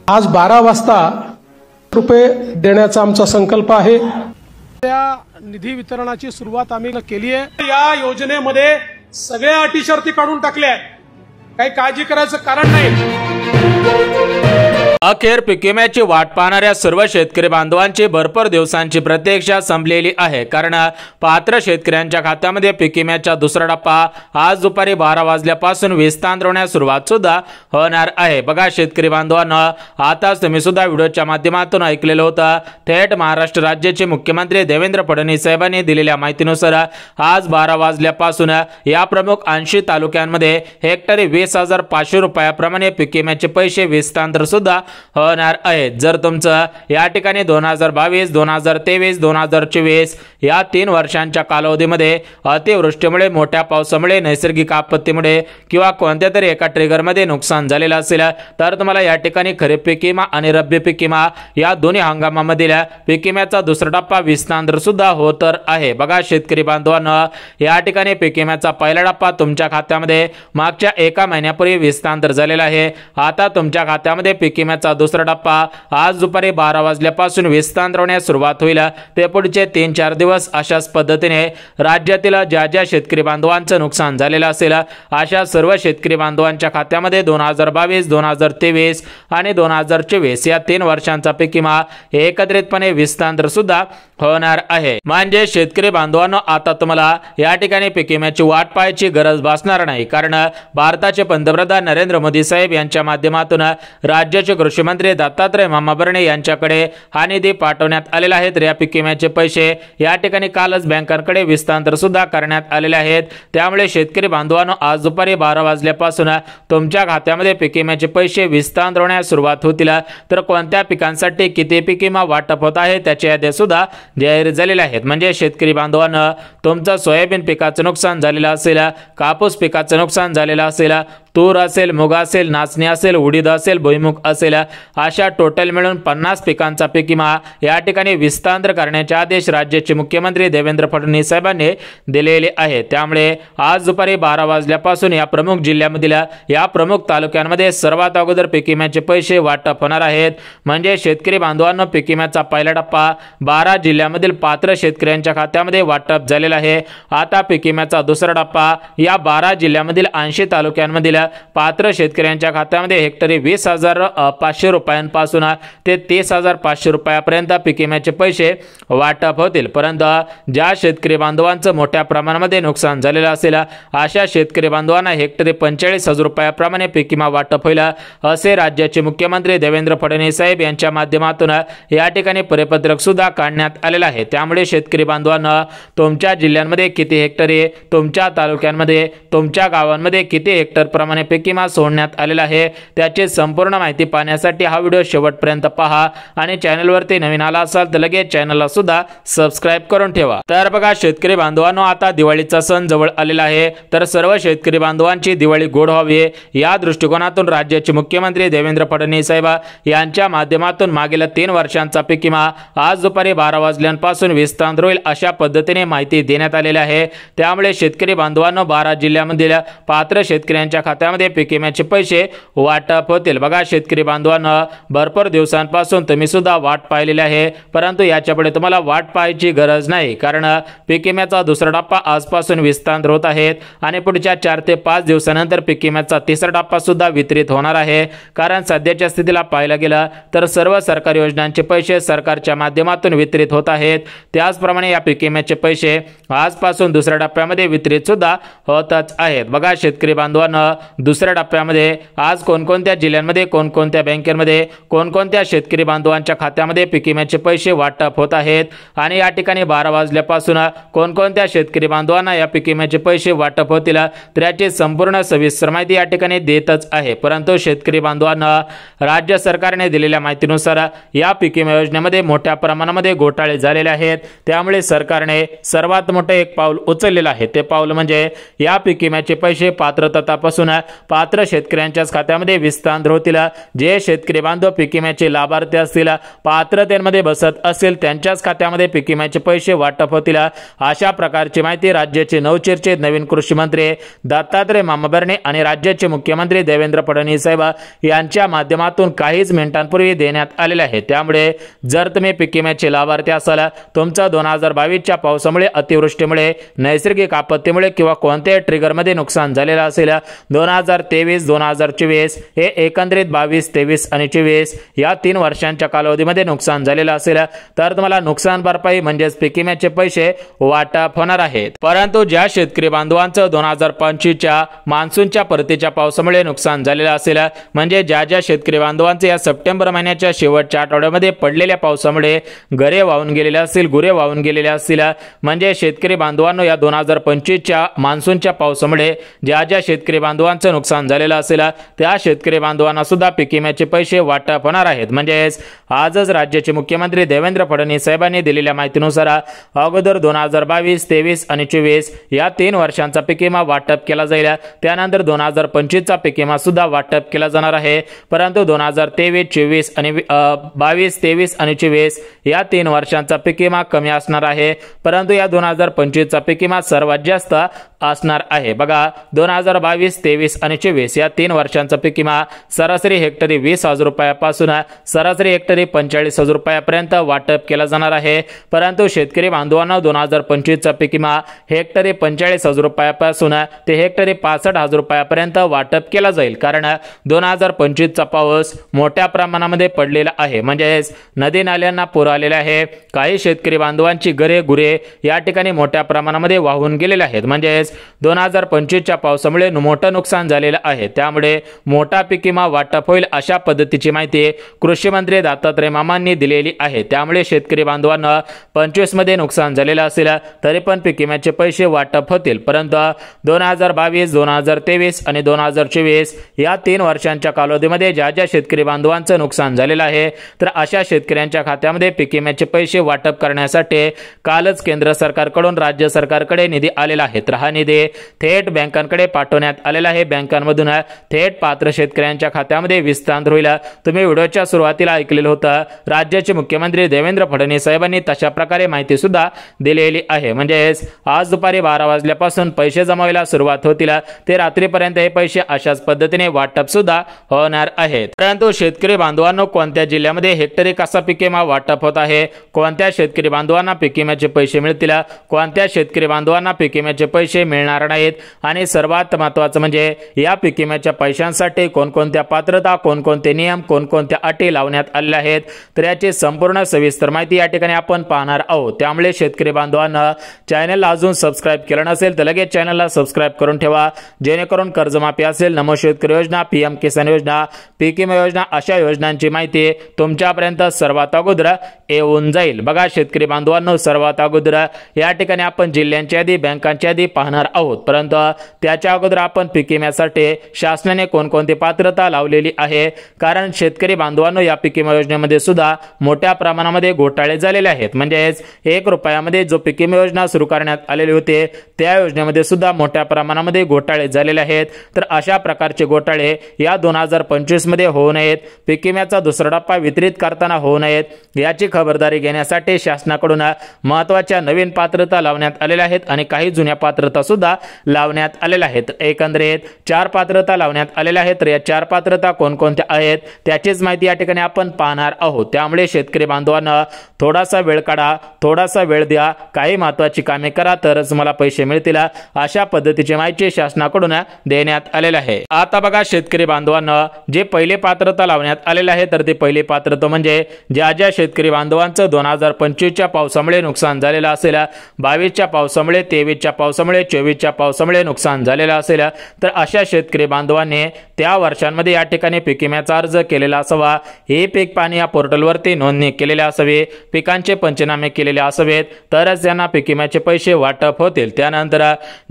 आज 12 वाजता रुपये देण्याचा आमचा संकल्प आहे। त्या निधी वितरणाची सुरुवात आम्ही केली आहे। या योजनेमध्ये सगळ्या अटी शर्ती काढून टाकल्या आहेत, काही काळजी करायचं कारण नाही। अखेर पीक विम्याची वाट पाहणाऱ्या सर्व शेतकरी बांधवांची भरपूर दिवसांची प्रतीक्षा संपलेली आहे, कारण पात्र शेतकऱ्यांच्या खात्यामध्ये पीक विम्याचा दुसरा टप्पा आज दुपारी 12 वाजल्यापासून विस्तारण्यास सुरुवात सुद्धा होणार आहे। बघा शेतकरी बांधवांनो, आताच तुम्ही सुद्धा व्हिडिओच्या माध्यमातून ऐकलेलं होतं, थेट महाराष्ट्र राज्याचे मुख्यमंत्री देवेंद्र फडणवीस साहेबांनी दिलेल्या माहितीनुसार आज 12 वाजल्यापासून या प्रमुख 80 तालुक्यांमध्ये हेक्टरी 20,500 रुपयाप्रमाणे पीक विम्याचे पैसे विस्तार सुद्धा होणार आहे। जर तुमचं या ठिकाणी 2022, 2023, 2024 या 3 वर्षांच्या कालावधीमध्ये अतिवृष्टीमुळे, मोठ्या पावसामुळे, नैसर्गिक आपत्तीमुळे किंवा कोणत्या तरी एका ट्रिगरमध्ये नुकसान झालेलं असेल तर तुम्हाला या ठिकाणी खरीप पीक विमा आणि रब्बी पीक विमा या दोन्ही हंगामामधील पीक विम्याचा दुसरा टप्पा विस्तार सुद्धा होत आहे। बघा शेतकरी बांधवांनो, या ठिकाणी पीक विम्याचा पहिला टप्पा तुमच्या खात्यामध्ये मागच्या 1 महिन्यापूर्वी विस्तार झालेला आहे। आता तुमच्या खात्यामध्ये पीक विम्याचा दुसरा टप्पा आज दुपारी 12 वाजल्यापासून विस्तार होण्यास सुरुवात होईल। ते पुढचे 3-4 दिवस अशाच पद्धतीने राज्यातील ज्या शेतकरी बांधवांचं नुकसान झालेलं असेल अशा सर्व शेतकरी बांधवांच्या खात्यामध्ये 2022, 2023 आणि 2024 या 3 वर्षांचा पीक विमा एकत्रितपणे विस्तार सुद्धा होणार आहे। म्हणजे शेतकरी बांधवांनो, आता तुम्हाला या ठिकाणी पीक विम्याची वाट पाहायची गरज भासणार नाही, कारण भारताचे पंतप्रधान नरेंद्र मोदी साहेब यांच्या माध्यमातून राज्याचे कृषी मंत्री दत्तात्रय मामा भरणे यांच्याकडे हा निधी पाठवण्यात आलेला आहे। तर या पीक विम्याचे पैसे या ठिकाणी कालच बँकांकडे विस्तार सुद्धा करण्यात आलेले आहेत। त्यामुळे शेतकरी बांधवांनो, आज दुपारी 12 वाजल्यापासून तुमच्या खात्यामध्ये पीक विम्याचे पैसे विस्तार होण्यास सुरुवात होतील। तर कोणत्या पिकांसाठी किती पीक विमा वाटप होत आहे त्याची यादी सुद्धा जाहीर झालेल्या आहेत। म्हणजे शेतकरी बांधवांनो, तुमचं सोयाबीन पिकाचं नुकसान झालेलं असेल, कापूस पिकाचं नुकसान झालेलं असेल, तूर असेल, मूग असेल, नाचणी असेल, उडीद असेल, भुईमुग असेल, अशा टोटल मिळून 50 पिकांचा पीक विमा या ठिकाणी विस्तार करण्याचे आदेश राज्याचे मुख्यमंत्री देवेंद्र फडणवीस साहेबांनी दिलेले आहेत। त्यामुळे आज दुपारी 12 वाजल्यापासून या प्रमुख जिल्ह्यामधील या प्रमुख तालुक्यांमध्ये सर्वात अगोदर पीक विम्याचे पैसे वाटप होणार आहेत। म्हणजे शेतकरी बांधवांनो, पीक विम्याचा पहिला टप्पा 12 जिल्ह्यामधील पात्र शेतकऱ्यांच्या खात्यामध्ये वाटप झालेला आहे। आता पीक विम्याचा दुसरा टप्पा या 12 जिल्ह्यामधील 80 तालुक्यांमधील पात्र शेतकऱ्यांच्या खात्यामध्ये हेक्टरी 20,500 रुपयांपासून ते 30,500 रुपयापर्यंत पीक विम्याचे पैसे वाटप होतील। परंतु ज्या शेतकरी बांधवांचं मोठ्या प्रमाणामध्ये नुकसान झालेलं असेल अशा शेतकरी बांधवांना हेक्टरी 45,000 रुपयाप्रमाणे पीक विमा वाटप होईल, असे राज्याचे मुख्यमंत्री देवेंद्र फडणवीस साहेब यांच्या माध्यमातून या ठिकाणी परिपत्रक सुद्धा काढण्यात आलेलं आहे। त्यामुळे शेतकरी बांधवांना तुमच्या जिल्ह्यांमध्ये किती हेक्टरी, तुमच्या तालुक्यांमध्ये, तुमच्या गावांमध्ये किती हेक्टर प्रमाणे पीक विमा सोडण्यात आलेला आहे त्याची संपूर्ण माहिती पाहण्यासाठी हा व्हिडिओ शेवटपर्यंत पहा आणि चॅनलवरती नवीन आला असाल तर लगेच चॅनलला सुद्धा सबस्क्राइब करून ठेवा। तर बघा शेतकरी बांधवांनो, आता दिवाळीचा सण जवळ आलेला आहे, तर सर्व शेतकरी बांधवांची दिवाळी गोड व्हावी या दृष्टिकोनातून राज्याचे मुख्यमंत्री देवेंद्र फडणवीस साहेब यांच्या माध्यमातून मागील 3 वर्षांचा पीक विमा आज दुपारी 12 वाजल्यापासून विस्तार होईल अशा पद्धतीने माहिती देण्यात आलेली आहे। त्यामुळे शेतकरी बांधवांनो, 12 जिल्ह्यामधील पात्र शेतकऱ्यांच्या खात्यामध्ये पीक विम्याचे पैसे वाटप होतील। बघा शेतकरी बांधवांनो, भरपूर दिवसांपासून तुम्ही सुद्धा वाट पाहिलेली आहे, परंतु याच्यापुढे तुम्हाला वाट पाहायची गरज नाही, कारण पीक विम्याचा दुसरा टप्पा आजपासून विस्तार होत आहे आणि पुढच्या 4 ते 5 दिवसानंतर पीक विम्याचा तिसरा टप्पा सुद्धा वितरित होणार आहे। कारण सध्याच्या स्थितीला पाहायला गेलं तर सर्व सरकारी योजनांचे पैसे सरकारच्या माध्यमातून वितरित होत आहेत। त्याचप्रमाणे या पीक विम्याचे पैसे आजपासून दुसऱ्या टप्प्यामध्ये वितरित सुद्धा होतच आहेत। बघा शेतकरी बांधवांनो, दुसऱ्या टप्प्यामध्ये आज कोणकोणत्या जिल्ह्यांमध्ये, कोणकोणत्या बँकेमध्ये, कोणकोणत्या शेतकरी बांधवांच्या खात्यामध्ये पीक विम्याचे पैसे वाटप होत आहेत आणि या ठिकाणी 12 वाजल्यापासून कोणकोणत्या शेतकरी बांधवांना या पीक विम्याचे पैसे वाटप होतील त्याची संपूर्ण सविस्तर माहिती या ठिकाणी देतच आहे। परंतु शेतकरी बांधवांना राज्य सरकारने दिलेल्या माहितीनुसार या पीक विमा योजनेमध्ये मोठ्या प्रमाणामध्ये घोटाळे झालेले आहेत। त्यामुळे सरकारने सर्वात मोठे एक पाऊल उचललेलं आहे, ते पाऊल म्हणजे या पीक विम्याचे पैसे पात्रतापासून पात्र शेतकऱ्यांच्याच खात्यामध्ये विस्तार होतील। जे शेतकरी बांधव पीक विम्याचे लाभार्थी असतील, पात्रतेमध्ये बसत असतील, त्यांच्याच खात्यामध्ये पीक विम्याचे पैसे वाटप होतील। अशा प्रकारची माहिती राज्याचे नवचर्चित नवीन कृषी मंत्री दत्तात्रय मामाभरणे आणि राज्याचे मुख्यमंत्री देवेंद्र फडणवीस साहेब यांच्या माध्यमातून काहीच मिनिटांपूर्वी देण्यात आलेले आहे। त्यामुळे जर तुम्ही पीक विम्याचे लाभार्थी असाल, तुमचा 2022च्या पावसामुळे, अतिवृष्टीमुळे, नैसर्गिक आपत्तीमुळे किंवा कोणत्याही ट्रिगरमध्ये नुकसान झालेलं असेल, 2023, 2024 हे एकंदरीत 22, 23 आणि 24 या 3 वर्षांच्या कालावधीमध्ये नुकसान झालेलं असेल, तर तुम्हाला नुकसान भरपाई म्हणजेच पीक विम्याचे पैसे वाटप होणार आहेत। परंतु ज्या शेतकरी बांधवांचं 2025च्या मान्सूनच्या परतीच्या पावसामुळे नुकसान झालेलं असेल, म्हणजे ज्या शेतकरी बांधवांचे या सप्टेंबर महिन्याच्या शेवटच्या आठवड्यामध्ये पडलेल्या पावसामुळे घरे वाहून गेलेले असतील, गुरे वाहून गेलेले असतील, म्हणजे शेतकरी बांधवांनो या 2025च्या मान्सूनच्या पावसामुळे ज्या शेतकरी बांधवांचं नुकसान झालेलं असेल, त्या शेतकरी बांधवांना सुद्धा पीक विम्याचे पैसे वाटप होणार आहेत। म्हणजेच आजच राज्याचे मुख्यमंत्री देवेंद्र फडणवीस साहेबांनी दिलेल्या माहितीनुसार अगोदर 2022, 23 आणि 24 या 3 वर्षांचा पीक विमा वाटप केला जाईल। त्यानंतर 2025चा पीक विमा सुद्धा वाटप केला जाणार आहे। परंतु 2023, 24 आणि 22, 23 आणि 24 या 3 वर्षांचा पीक विमा कमी असणार आहे। परंतु या 2025चा पीक विमा सर्वात जास्त असणार आहे। बघा 2022, 23 आणि 24 या 3 वर्षांचा पीक विमा सरासरी हेक्टरी 20,000 रुपयापासून सरासरी हेक्टरी 45,000 रुपयापर्यंत वाटप केला जाणार आहे। परंतु शेतकरी बांधवांना 2025चा पीक विमा हेक्टरी 45,000 रुपयापासून ते हेक्टरी 65,000 रुपयापर्यंत वाटप केला जाईल। कारण 2025चा पाऊस मोठ्या प्रमाणामध्ये पडलेला आहे, म्हणजेच नदी नाल्यांना पूर आलेला आहे। काही शेतकरी बांधवांची घरे गुरे या ठिकाणी मोठ्या प्रमाणामध्ये वाहून गेलेले आहेत, म्हणजेच 2025च्या पावसामुळे मोठं नुकसान झालेलं आहे। त्यामुळे मोठा पीक विमा वाटप होईल अशा पद्धतीची माहिती कृषी मंत्री दत्तात्रय मामांनी दिलेली आहे। त्यामुळे शेतकरी बांधवांना 25 मध्ये नुकसान झालेलं असेल तरी पण पीक विम्याचे पैसे वाटप होतील। परंतु 2022, 2023 आणि 2024 या 3 वर्षांच्या कालावधीमध्ये ज्या शेतकरी बांधवांचं नुकसान झालेलं आहे, तर अशा शेतकऱ्यांच्या खात्यामध्ये पीक विम्याचे पैसे वाटप करण्यासाठी कालच केंद्र सरकारकडून राज्य सरकारकडे निधी आलेला आहे। तर हा निधी थेट बँकांकडे पाठवण्यात आलेला आहे। बँकांमधून थेट पात्र शेतकऱ्यांच्या खात्यामध्ये विस्तार होईल। तुम्ही व्हिडिओच्या सुरुवातीला ऐकलेलं होतं, राज्याचे मुख्यमंत्री देवेंद्र फडणवीस साहेबांनी तशा प्रकारे माहिती सुद्धा दिलेली आहे। म्हणजेच आज दुपारी 12 वाजल्यापासून पैसे जमा व्हायला सुरुवात होतील, ते रात्रीपर्यंत हे पैसे अशाच पद्धतीने वाटप सुद्धा होणार आहेत। परंतु शेतकरी बांधवांनो कोणत्या जिल्ह्यामध्ये हेक्टरी कसा पीक विमा वाटप होत आहे, कोणत्या शेतकरी बांधवांना पीक विम्याचे पैसे मिळतील, कोणत्या शेतकरी बांधवांना पीक विम्याचे पैसे मिळणार नाहीत, आणि सर्वात महत्त्वाचं म्हणजे या पीक विम्याच्या पैशांसाठी कोणकोणत्या पात्रता, कोणकोणते नियम, कोणकोणत्या अटी लावण्यात आलेल्या आहेत, तर याची संपूर्ण सविस्तर माहिती या ठिकाणी आपण पाहणार आहोत। त्यामुळे शेतकरी बांधवांना चॅनलला अजून सबस्क्राइब केलं नसेल तर लगेच चॅनलला सबस्क्राइब करून ठेवा, जेणेकरून कर्जमाफी असेल, नमो शेतकरी योजना, पीएम किसान योजना, पीक विमा योजना अशा योजनांची माहिती तुमच्यापर्यंत सर्वात अगोदर येऊन जाईल। बघा शेतकरी बांधवांनो, सर्वात अगोदर या ठिकाणी आपण जिल्ह्यांची यादी, बँकांची यादी पाहणार आहोत। परंतु त्याच्या अगोदर आपण पीक विम्यासाठी शासनाने कोणकोणती पात्रता लावलेली आहे, कारण शेतकरी बांधवांनो या पीक विमा योजनेमध्ये सुद्धा मोठ्या प्रमाणामध्ये घोटाळे झालेले आहेत। म्हणजेच 1 रुपयामध्ये जो पीक विमा योजना सुरू करण्यात आलेली होती, त्या योजनेमध्ये सुद्धा मोठ्या प्रमाणामध्ये घोटाळे झालेले आहेत। तर अशा प्रकारचे घोटाळे या 2025 मध्ये होऊ नयेत, पीक विम्याचा दुसरा टप्पा वितरित करताना होऊ नयेत, याची खबरदारी घेण्यासाठी शासनाकडून महत्त्वाच्या नवीन पात्रता लावण्यात आलेल्या आहेत आणि काही जुन्या पात्रता सुद्धा लावण्यात आलेल्या आहेत। एकंदरीत 4 पात्रता लावण्यात आलेल्या आहेत। तर या 4 पात्रता कोणकोणत्या आहेत त्याचीच माहिती या ठिकाणी आपण पाहणार आहोत। त्यामुळे शेतकरी बांधवांना थोडासा वेळ काढा, थोडासा वेळ द्या, काही महत्त्वाची कामे करा तरच मला पैसे मिळतील, अशा पद्धतीची माहिती शासनाकडून देण्यात आलेली आहे। आता बघा शेतकरी बांधवांना जे पहिले पात्रता लावण्यात आलेले आहे, तर ते पहिले पात्रता म्हणजे ज्या शेतकरी बांधवांचं 2025च्या पावसामुळे नुकसान झालेलं असेल, 22च्या पावसामुळे, 23च्या पावसामुळे, 24च्या पावसामुळे नुकसान झालेलं असेल, तर अशा शेतकरी बांधवांनी त्या वर्षांमध्ये या ठिकाणी पीक विम्याचा अर्ज केलेला असावा, हे पीक पाणी या पोर्टलवरती नोंदणी केलेली असावी, पिकांचे पंचनामे केलेले असावेत, तरच यांना पीक विम्याचे पैसे वाटप होतील। त्यानंतर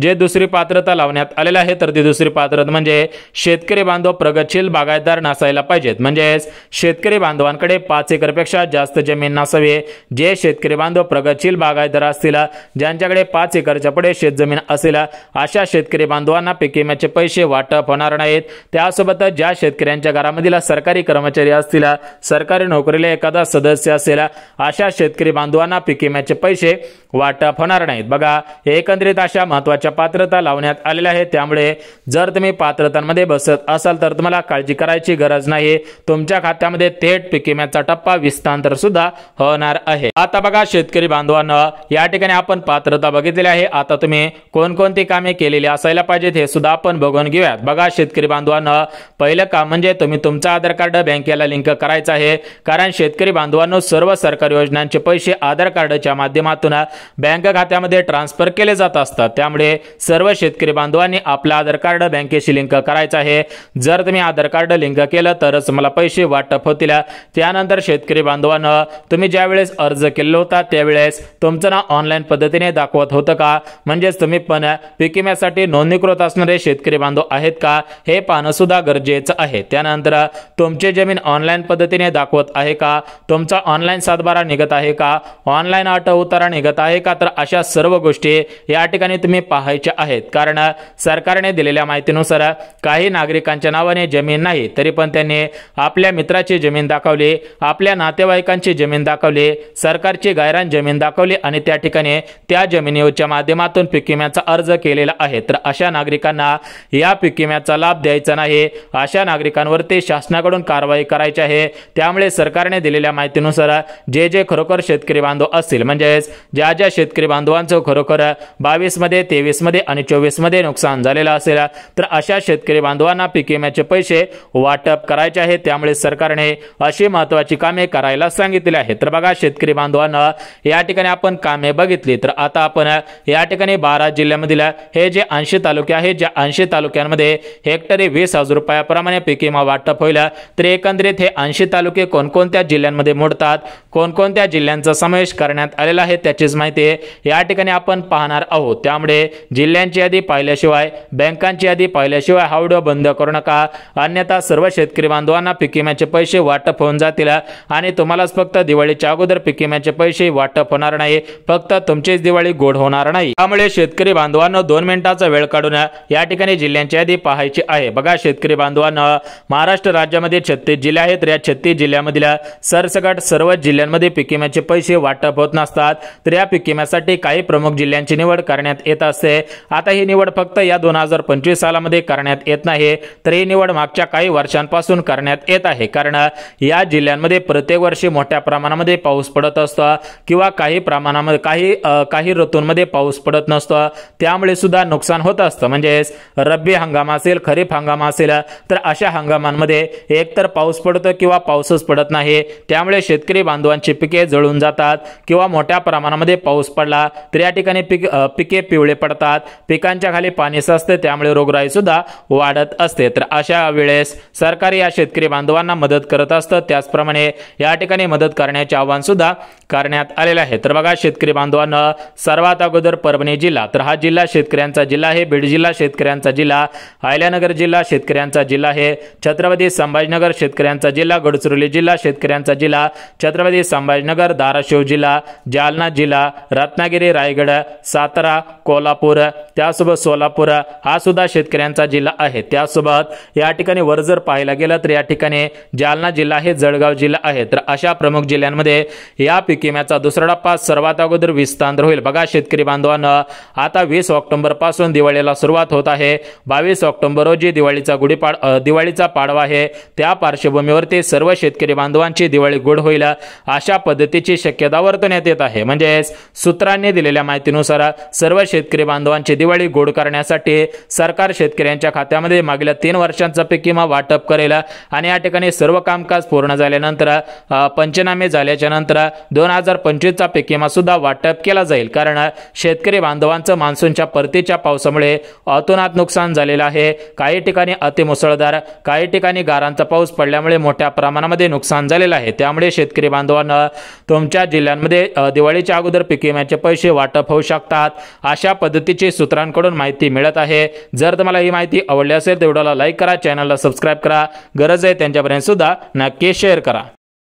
जे दुसरी पात्रता लावण्यात आलेली आहे तर ती दुसरी पात्रता म्हणजे शेतकरी बांधव प्रगतशील बागायतदार नसायला पाहिजेत, म्हणजे शेतकरी बांधवांकडे 5 एकरपेक्षा जास्त जमीन नसावी। जे शेतकरी बांधव प्रगतशील बागायतदार असतील, ज्यांच्याकडे 5 एकरच्या पुढे शेतजमीन असेल, अशा शेतकरी बांधवांना पीक विम्याचे पैसे वाटप होणार नाहीत। त्यासोबत ज्या शेतकऱ्यांच्या घरामधील सरकारी कर्मचारी असतील, सरकारी नोकरीला एखादा सदस्य असेल, अशा शेतकरी बांधवांना पीक विम्याचे पैसे वाटप होणार नाहीत। बघा, एकंदरीत अशा महत्त्वाच्या पात्रता लावण्यात आलेल्या आहेत। त्यामुळे जर तुम्ही पात्रतांमध्ये बसत असाल तर तुम्हाला काळजी करायची गरज नाही, तुमच्या खात्यामध्ये थेट पीक विम्याचा टप्पा विस्तार सुद्धा होणार आहे। आता बघा शेतकरी बांधवांनो, या ठिकाणी आपण पात्रता बघितलेली आहे। आता तुम्ही कोणकोणती कामे केलेली असायला पाहिजेत हे सुद्धा आपण बघून घेऊयात। बघा शेतकरी बांधवांनो, पहिलं काम म्हणजे तुम्ही तुमचं आधार कार्ड बँकेला लिंक करायचं आहे, कारण शेतकरी बांधवांनो सर्व सरकारी योजनांचे पैसे आधार कार्डच्या माध्यमातून बँक खात्यामध्ये ट्रान्सफर केले जात असतात। त्यामुळे सर्व शेतकरी बांधवांनी आपलं आधार कार्ड बँकेशी लिंक करायचं आहे। जर तुम्ही आधार कार्ड लिंक केलं तरच मला पैसे वाटप होतील। त्यानंतर शेतकरी बांधवांनो, तुम्ही ज्यावेळेस अर्ज केलेला होता त्यावेळेस तुमचं नाव ऑनलाईन पद्धतीने दाखवत होतं का, म्हणजेच तुम्ही पण पीक विम्यासाठी नोंदणीकृत असणारे शेतकरी बांधव आहेत का हे पाहणं सुद्धा गरजेचं आहे। त्यानंतर तुमची जमीन ऑनलाईन पद्धतीने दाखवत आहे का, तुमचा ऑनलाईन सातबारा निघत आहे का, ऑनलाईन आठ उतारा निघत आहे का, तर अशा सर्व गोष्टी या ठिकाणी तुम्ही पाहायच्या आहेत। कारण सरकारने दिलेल्या माहितीनुसार काही नागरिकांच्या नावाने जमीन नाही तरी पण त्यांनी आपल्या मित्राची जमीन दाखवली, आपल्या नातेवाईकांची जमीन दाखवली, सरकारची गायरान जमीन दाखवली आणि त्या ठिकाणी त्या जमिनीच्या माध्यमातून पीक विम्याचा अर्ज केलेला आहे। तर अशा नागरिकांना या पीक विम्याचा लाभ द्यायचा नाही, अशा नागरिकांवरती शासनाकडून कारवाई करायची आहे। त्यामुळे सरकारने दिलेल्या माहितीनुसार जे खरोखर शेतकरी बांधव असतील, म्हणजे ज्या शेतकरी बांधवांचं खरोखर 22 मध्ये 23 मध्ये आणि 24 मध्ये नुकसान झालेलं असेल तर अशा शेतकरी बांधवांना पीक विम्याचे पैसे वाटप करायचे आहे। त्यामुळे सरकारने अशी महत्त्वाची कामे करायला सांगितले आहे। तर बघा शेतकरी बांधवांना, या ठिकाणी आपण कामे बघितली तर आता आपण या ठिकाणी 12 जिल्ह्यामधील हे जे 80 तालुके आहेत, ज्या 80 तालुक्यांमध्ये हेक्टरी 20,000 रुपयाप्रमाणे पीक विमा वाटप होईल, तर एकंदरीत हे 80 तालुके कोणकोणत्या जिल्ह्यांमध्ये मोडतात, कोणकोणत्या जिल्ह्यांचा समावेश करण्यात आलेला आहे त्याचीच माहिती या ठिकाणी आपण पाहणार आहोत। त्यामुळे जिल्ह्यांची यादी पाहिल्याशिवाय, बँकांची यादी पाहिल्याशिवाय हा व्हिडिओ बंद करू नका, अन्यथा सर्व शेतकरी बांधवांना पीक विम्याचे पैसे वाटप होऊन जातील आणि तुम्हालाच फक्त दिवाळीच्या अगोदर पीक विम्याचे पैसे वाटप होणार नाही, फक्त तुमचीच दिवाळी गोड होणार नाही। त्यामुळे शेतकरी बांधवांनो 2 मिनिटाचा वेळ काढून या ठिकाणी जिल्ह्यांची यादी पाहायची आहे। बघा शेतकरी बांधवांनो, महाराष्ट्र राज्यामध्ये 36 जिल्हे आहेत, या 36 जिल्ह्यामधील सरसकट सर्व जिल्ह्यांमध्ये पीक विम्याचे पैसे वाटप होत नसतात। तर या पीक विम्यासाठी काही प्रमुख जिल्ह्यांची निवड करण्यात येत असते। आता ही निवड फक्त या 2025 सालामध्ये करण्यात येत नाही, तर ही निवड मागच्या काही वर्षांपासून करण्यात येत आहे। कारण या जिल्ह्यांमध्ये प्रत्येक वर्षी मोठ्या प्रमाणामध्ये पाऊस पडत असतो किंवा काही प्रमाणामध्ये काही ऋतूंमध्ये पाऊस पडत नसतो, त्यामुळे सुद्धा नुकसान होत असतं। म्हणजे रब्बी हंगाम असेल, खरीप हंगाम असेल, तर अशा हंगामांमध्ये एकतर पाऊस पडतो किंवा पाऊसच पडत नाही, त्यामुळे शेतकरी बांधवांची पिके जळून जातात किंवा मोठ्या प्रमाणामध्ये पाऊस पडला तर या ठिकाणी पिके पिवळे पडतात, पिकांच्या खाली पाणी साचते, त्यामुळे रोगराई सुद्धा वाढत असते। तर अशा वेळेस सरकार या शेतकरी बांधवांना मदत करत असतं, त्याचप्रमाणे या ठिकाणी मदत करण्याचे आवाहन सुद्धा करण्यात आलेले आहे। तर बघा शेतकरी बांधवांना, सर्वात अगोदर परभणी जिल्हा, तर हा जिल्हा शेतकऱ्यांचा जिल्हा आहे। बीड जिल्हा शेतकऱ्यांचा जिल्हा, अहिल्यानगर जिल्हा शेतकऱ्यांचा जिल्हा आहे। छत्रपती संभाजीनगर शेतकऱ्यांचा जिल्हा, गडचिरोली जिल्हा शेतकऱ्यांचा जिल्हा, छत्रपती संभाजीनगर, धाराशिव जिल्हा, जालना जिल्हा, रत्नागिरी, रायगड, सातारा, कोल्हापूर, त्यासोबत सोलापूर हा सुद्धा शेतकऱ्यांचा जिल्हा आहे। त्यासोबत या ठिकाणी वर जर पाहायला गेलं तर या ठिकाणी जालना जिल्हा आहे, जळगाव जिल्हा आहे। तर अशा प्रमुख जिल्ह्यांमध्ये या पीक विम्याचा दुसरा टप्पा सर्वात अगोदर विस्तार होईल। बघा शेतकरी बांधवांनो, आता 20 ऑक्टोबर पासून दिवाळीला सुरुवात होत आहे। 22 ऑक्टोबर रोजी दिवाळीचा पाडवा आहे। त्या पार्श्वभूमीवरती सर्व शेतकरी बांधवांची दिवाळी गोड होईल अशा पद्धतीची शक्यता वर्तवण्यात येत आहे। म्हणजे सूत्रांनी दिलेल्या माहितीनुसार सर्व शेतकरी बांधवांची दिवाळी गोड करण्यासाठी सरकार शेतकऱ्यांच्या खात्यामध्ये मागील 3 वर्षांचा पीक विमा वाटप करेल आणि या ठिकाणी सर्व कामकाज पूर्ण झाल्यानंतर, पंचनामे झाल्याच्या नंतर 2025चा पीक विमा सुद्धा वाटप केला जाईल, कारण शेतकरी बांधवांचं मान्सूनच्या परतीच्या पावसामुळे अतोनात नुकसान झालेलं आहे। काही ठिकाणी अतिमुसळधार, काही ठिकाणी गारांचा पाऊस पडल्यामुळे मोठ्या प्रमाणामध्ये नुकसान झालेलं आहे। त्यामुळे शेतकरी बांधवांना तुमच्या जिल्ह्यांमध्ये दिवाळीच्या अगोदर पीक विम्याचे पैसे वाटप होऊ शकतात, अशा पद्धतीची सूत्रांकडून माहिती मिळत आहे। जर तुम्हाला ही माहिती आवडली असेल तर व्हिडिओला लाईक करा, चॅनलला सबस्क्राइब करा, गरज आहे त्यांच्यापर्यंत सुद्धा नक्की शेअर करा।